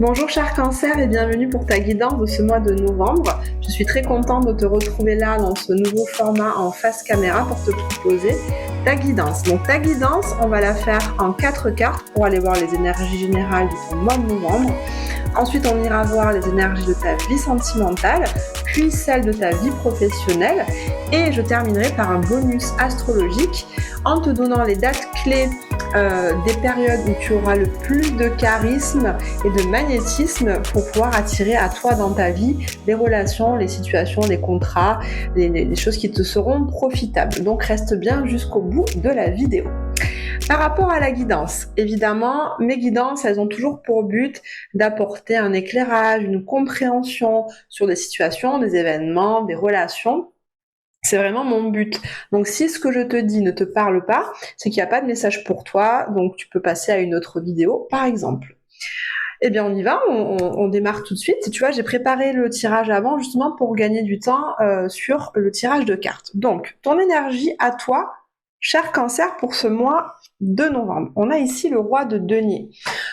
Bonjour cher cancer et bienvenue pour ta guidance de ce mois de novembre. Je suis très contente de te retrouver là dans ce nouveau format en face caméra pour te proposer ta guidance. Donc ta guidance, on va la faire en 4 cartes pour aller voir les énergies générales de ce mois de novembre. Ensuite, on ira voir les énergies de ta vie sentimentale, puis celles de ta vie professionnelle. Et je terminerai par un bonus astrologique en te donnant les dates clés des périodes où tu auras le plus de charisme et de magnétisme pour pouvoir attirer à toi dans ta vie les relations, les situations, les contrats, les choses qui te seront profitables. Donc reste bien jusqu'au bout de la vidéo. Par rapport à la guidance, évidemment, mes guidances, elles ont toujours pour but d'apporter un éclairage, une compréhension sur des situations, des événements, des relations. C'est vraiment mon but. Donc si ce que je te dis ne te parle pas, c'est qu'il n'y a pas de message pour toi, donc tu peux passer à une autre vidéo, par exemple. Eh bien on y va, on démarre tout de suite. Tu vois, j'ai préparé le tirage avant justement pour gagner du temps sur le tirage de cartes. Donc, ton énergie à toi, cher cancer, pour ce mois de novembre. On a ici le roi de denier.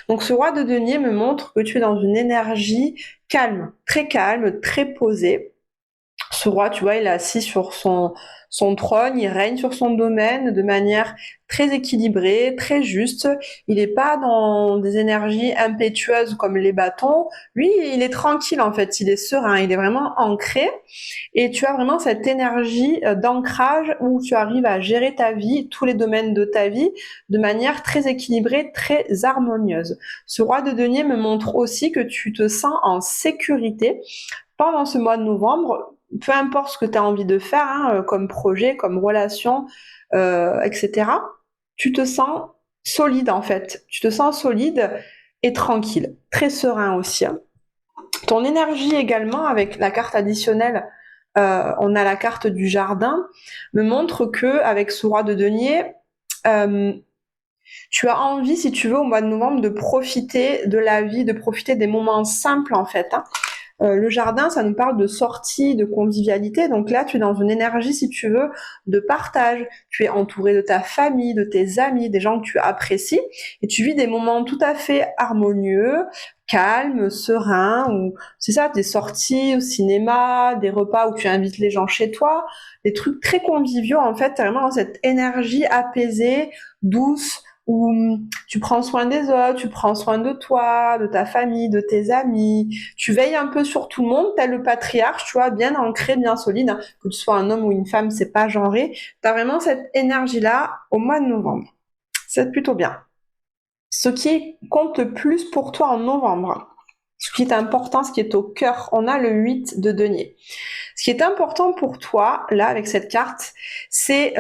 Donc ce roi de denier me montre que tu es dans une énergie calme, très posée. Ce roi, tu vois, il est assis sur son trône, il règne sur son domaine de manière très équilibrée, très juste. Il n'est pas dans des énergies impétueuses comme les bâtons. Lui, il est tranquille en fait, il est serein, il est vraiment ancré. Et tu as vraiment cette énergie d'ancrage où tu arrives à gérer ta vie, tous les domaines de ta vie, de manière très équilibrée, très harmonieuse. Ce roi de denier me montre aussi que tu te sens en sécurité pendant ce mois de novembre, peu importe ce que tu as envie de faire, comme projet, comme relation, etc., tu te sens solide en fait. Tu te sens solide et tranquille, très serein aussi. Ton énergie également, avec la carte additionnelle, on a la carte du jardin, me montre que avec ce roi de denier, tu as envie, si tu veux, au mois de novembre, de profiter de la vie, de profiter des moments simples en fait. Le jardin, ça nous parle de sortie, de convivialité. Donc là, tu es dans une énergie, si tu veux, de partage. Tu es entouré de ta famille, de tes amis, des gens que tu apprécies. Et tu vis des moments tout à fait harmonieux, calmes, sereins. Ou c'est ça, des sorties au cinéma, des repas où tu invites les gens chez toi. Des trucs très conviviaux, en fait. Tu es vraiment dans cette énergie apaisée, douce, où tu prends soin des autres, tu prends soin de toi, de ta famille, de tes amis, tu veilles un peu sur tout le monde, t'as le patriarche, tu vois, bien ancré, bien solide, hein, que tu sois un homme ou une femme, c'est pas genré, t'as vraiment cette énergie-là au mois de novembre. C'est plutôt bien. Ce qui compte le plus pour toi en novembre, ce qui est important, ce qui est au cœur, on a le 8 de denier. Ce qui est important pour toi, là, avec cette carte, c'est...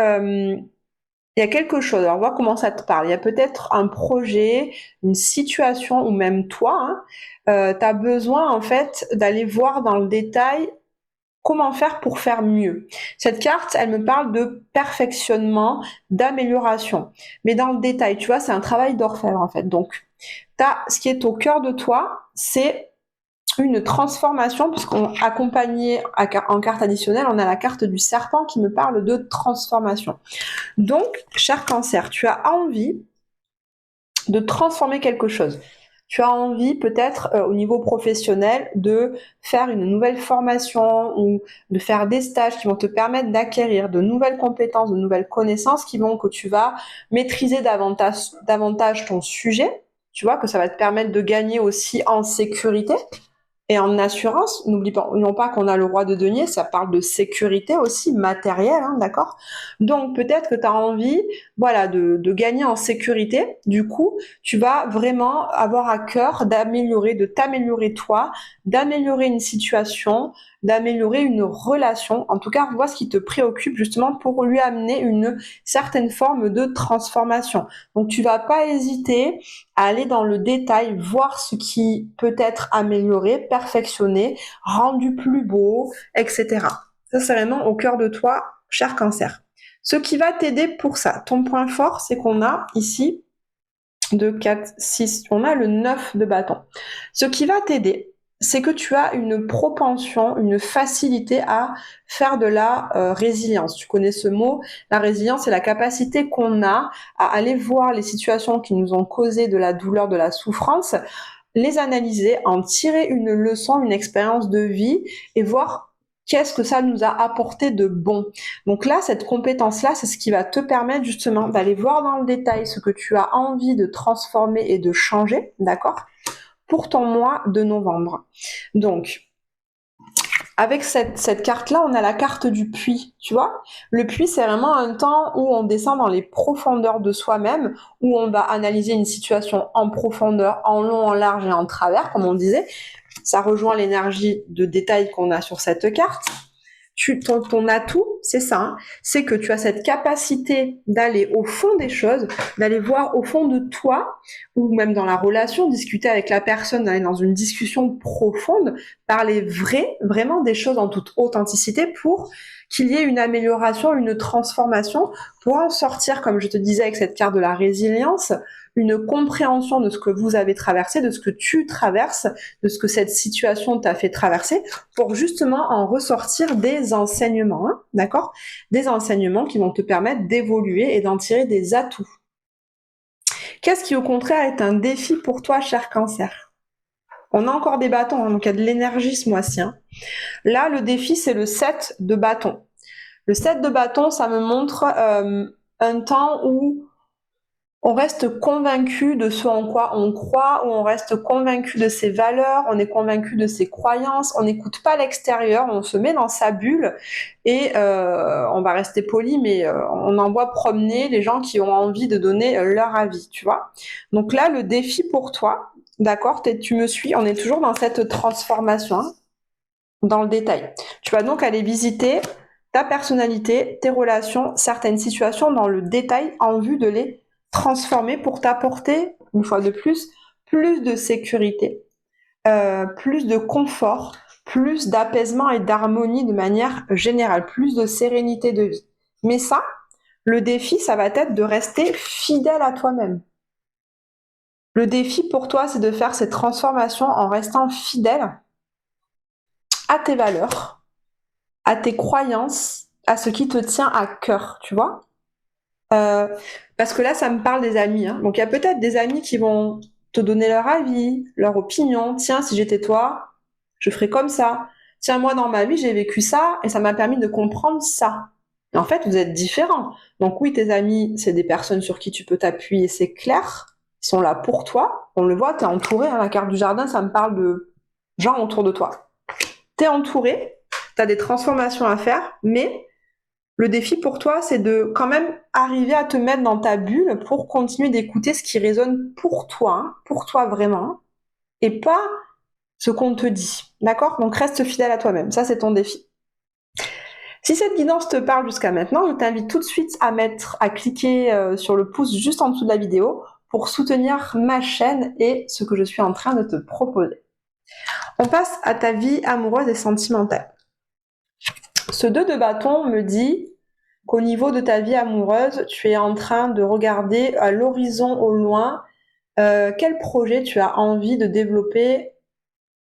il y a quelque chose, alors on va voir comment ça te parle. Il y a peut-être un projet, une situation, ou même toi, tu as besoin en fait d'aller voir dans le détail comment faire pour faire mieux. Cette carte, elle me parle de perfectionnement, d'amélioration. Mais dans le détail, tu vois, c'est un travail d'orfèvre en fait. Donc, ce qui est au cœur de toi, c'est une transformation, puisqu'on accompagné en carte additionnelle, on a la carte du serpent qui me parle de transformation. Donc, cher cancer, tu as envie de transformer quelque chose. Tu as envie peut-être au niveau professionnel de faire une nouvelle formation ou de faire des stages qui vont te permettre d'acquérir de nouvelles compétences, de nouvelles connaissances qui vont que tu vas maîtriser davantage ton sujet. Tu vois, que ça va te permettre de gagner aussi en sécurité. Et en assurance, n'oublions pas qu'on a le roi de denier, ça parle de sécurité aussi, matérielle, hein, d'accord? Donc peut-être que tu as envie, voilà, de gagner en sécurité. Du coup, tu vas vraiment avoir à cœur d'améliorer, de t'améliorer toi, d'améliorer une situation, d'améliorer une relation. En tout cas, vois ce qui te préoccupe justement pour lui amener une certaine forme de transformation. Donc tu vas pas hésiter à aller dans le détail, voir ce qui peut être amélioré, perfectionné, rendu plus beau, etc. Ça, c'est vraiment au cœur de toi, cher cancer. Ce qui va t'aider pour ça, ton point fort, c'est qu'on a ici 2, 4, 6, on a le 9 de bâton. Ce qui va t'aider, c'est que tu as une propension, une facilité à faire de la résilience. Tu connais ce mot. La résilience, c'est la capacité qu'on a à aller voir les situations qui nous ont causé de la douleur, de la souffrance, les analyser, en tirer une leçon, une expérience de vie et voir qu'est-ce que ça nous a apporté de bon. Donc là, cette compétence-là, c'est ce qui va te permettre justement d'aller voir dans le détail ce que tu as envie de transformer et de changer, d'accord, pour ton mois de novembre. Donc, avec cette carte-là, on a la carte du puits, tu vois. Le puits, c'est vraiment un temps où on descend dans les profondeurs de soi-même, où on va analyser une situation en profondeur, en long, en large et en travers, comme on disait. Ça rejoint l'énergie de détail qu'on a sur cette carte. Ton atout, c'est ça, hein, c'est que tu as cette capacité d'aller au fond des choses, d'aller voir au fond de toi, ou même dans la relation, discuter avec la personne, d'aller dans une discussion profonde, parler vraiment des choses en toute authenticité pour qu'il y ait une amélioration, une transformation, pour en sortir, comme je te disais avec cette carte de la résilience, une compréhension de ce que vous avez traversé, de ce que tu traverses, de ce que cette situation t'a fait traverser, pour justement en ressortir des enseignements, hein, d'accord? Des enseignements qui vont te permettre d'évoluer et d'en tirer des atouts. Qu'est-ce qui au contraire est un défi pour toi, cher Cancer? On a encore des bâtons, hein, donc il y a de l'énergie ce mois-ci. Hein. Là, le défi, c'est le 7 de bâton. Le 7 de bâton, ça me montre un temps où on reste convaincu de ce en quoi on croit, où on reste convaincu de ses valeurs, on est convaincu de ses croyances, on n'écoute pas l'extérieur, on se met dans sa bulle et on va rester poli, mais on envoie promener les gens qui ont envie de donner leur avis, tu vois. Donc là, le défi pour toi, d'accord, tu me suis, on est toujours dans cette transformation, hein, dans le détail. Tu vas donc aller visiter ta personnalité, tes relations, certaines situations dans le détail en vue de les transformer pour t'apporter, une fois de plus de sécurité, plus de confort, plus d'apaisement et d'harmonie de manière générale, plus de sérénité de vie. Mais ça, le défi, ça va être de rester fidèle à toi-même. Le défi pour toi, c'est de faire cette transformation en restant fidèle à tes valeurs, à tes croyances, à ce qui te tient à cœur, tu vois. Parce que là, ça me parle des amis. Hein. Donc, il y a peut-être des amis qui vont te donner leur avis, leur opinion. Tiens, si j'étais toi, je ferais comme ça. Tiens, moi, dans ma vie, j'ai vécu ça et ça m'a permis de comprendre ça. Et en fait, vous êtes différents. Donc oui, tes amis, c'est des personnes sur qui tu peux t'appuyer, c'est clair. Ils sont là pour toi. On le voit, t'es entouré. Hein, la carte du jardin, ça me parle de gens autour de toi. T'es entouré, t'as des transformations à faire, mais le défi pour toi, c'est de quand même arriver à te mettre dans ta bulle pour continuer d'écouter ce qui résonne pour toi vraiment, et pas ce qu'on te dit. D'accord? Donc reste fidèle à toi-même. Ça, c'est ton défi. Si cette guidance te parle jusqu'à maintenant, je t'invite tout de suite à cliquer sur le pouce juste en dessous de la vidéo pour soutenir ma chaîne et ce que je suis en train de te proposer. On passe à ta vie amoureuse et sentimentale. Ce 2 de bâton me dit qu'au niveau de ta vie amoureuse, tu es en train de regarder à l'horizon au loin quel projet tu as envie de développer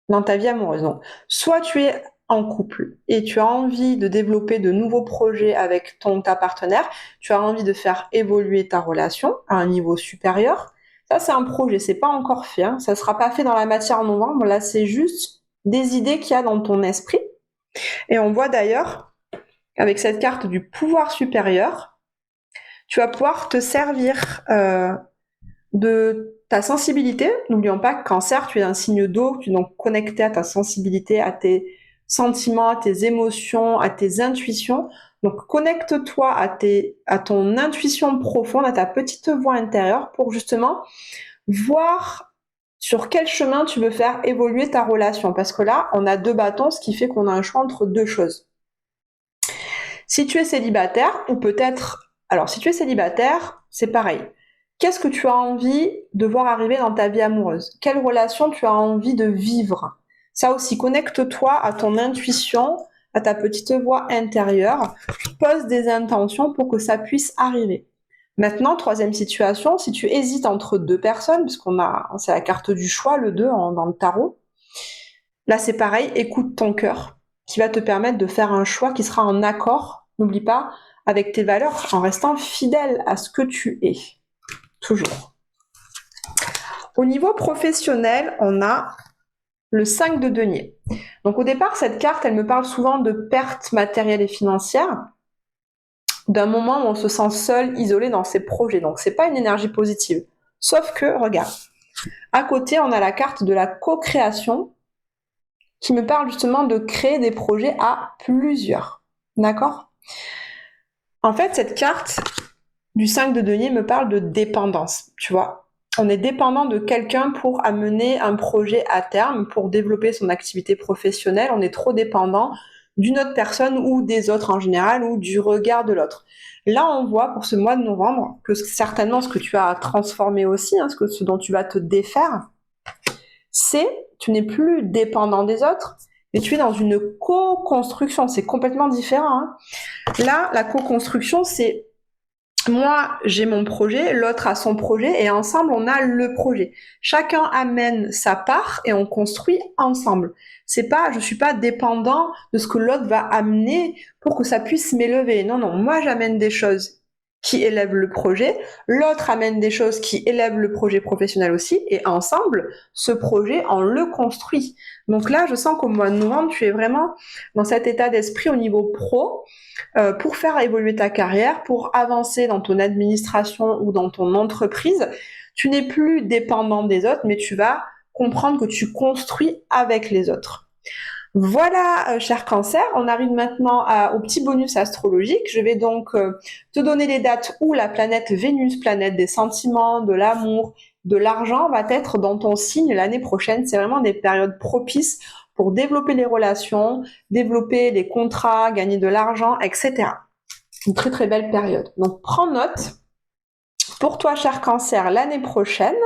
dans ta vie amoureuse. Donc, soit tu es en couple et tu as envie de développer de nouveaux projets avec ta partenaire, tu as envie de faire évoluer ta relation à un niveau supérieur. Ça, c'est un projet, c'est pas encore fait, hein. Ça sera pas fait dans la matière en novembre, là, c'est juste des idées qu'il y a dans ton esprit. Et on voit d'ailleurs, avec cette carte du pouvoir supérieur, tu vas pouvoir te servir de ta sensibilité. N'oublions pas que Cancer, tu es un signe d'eau, tu es donc connecté à ta sensibilité, à tes sentiments, à tes émotions, à tes intuitions. Donc connecte-toi à ton intuition profonde, à ta petite voix intérieure pour justement voir sur quel chemin tu veux faire évoluer ta relation. Parce que là, on a 2 bâtons, ce qui fait qu'on a un choix entre 2 choses. Si tu es célibataire, ou peut-être... Alors, si tu es célibataire, c'est pareil. Qu'est-ce que tu as envie de voir arriver dans ta vie amoureuse? Quelle relation tu as envie de vivre? Ça aussi, connecte-toi à ton intuition, à ta petite voix intérieure. Pose des intentions pour que ça puisse arriver. Maintenant, 3e situation, si tu hésites entre 2 personnes, c'est la carte du choix, le 2 dans le tarot. Là, c'est pareil, écoute ton cœur, qui va te permettre de faire un choix qui sera en accord, n'oublie pas, avec tes valeurs, en restant fidèle à ce que tu es. Toujours. Au niveau professionnel, on a le 5 de denier. Donc au départ, cette carte, elle me parle souvent de pertes matérielles et financières, d'un moment où on se sent seul, isolé dans ses projets. Donc c'est pas une énergie positive. Sauf que, regarde, à côté, on a la carte de la co-création qui me parle justement de créer des projets à plusieurs. D'accord? En fait, cette carte du 5 de denier me parle de dépendance, tu vois. On est dépendant de quelqu'un pour amener un projet à terme, pour développer son activité professionnelle. On est trop dépendant d'une autre personne ou des autres en général ou du regard de l'autre. Là, on voit pour ce mois de novembre que certainement ce que tu as transformé aussi, hein, ce dont tu vas te défaire, c'est tu n'es plus dépendant des autres, mais tu es dans une co-construction. C'est complètement différent. Hein. Là, la co-construction, c'est moi, j'ai mon projet, l'autre a son projet, et ensemble, on a le projet. Chacun amène sa part et on construit ensemble. C'est pas, je suis pas dépendant de ce que l'autre va amener pour que ça puisse m'élever. Non, non, moi, j'amène des choses qui élèvent le projet, l'autre amène des choses qui élèvent le projet professionnel aussi, et ensemble, ce projet, on le construit. Donc là, je sens qu'au mois de novembre, tu es vraiment dans cet état d'esprit au niveau pro, pour faire évoluer ta carrière, pour avancer dans ton administration ou dans ton entreprise. Tu n'es plus dépendant des autres, mais tu vas comprendre que tu construis avec les autres. Voilà, cher Cancer, on arrive maintenant au petit bonus astrologique. Je vais donc te donner les dates où la planète Vénus, planète des sentiments, de l'amour, de l'argent, va être dans ton signe l'année prochaine. C'est vraiment des périodes propices pour développer les relations, développer les contrats, gagner de l'argent, etc. Une très très belle période. Donc prends note. Pour toi, cher Cancer, l'année prochaine,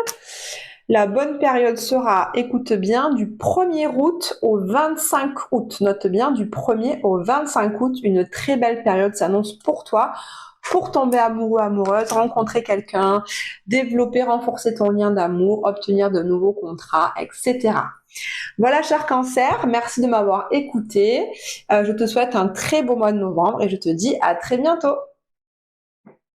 la bonne période sera, écoute bien, du 1er août au 25 août. Note bien, du 1er au 25 août, une très belle période s'annonce pour toi, pour tomber amoureux, amoureuse, rencontrer quelqu'un, développer, renforcer ton lien d'amour, obtenir de nouveaux contrats, etc. Voilà, cher Cancer, merci de m'avoir écouté. Je te souhaite un très beau mois de novembre et je te dis à très bientôt.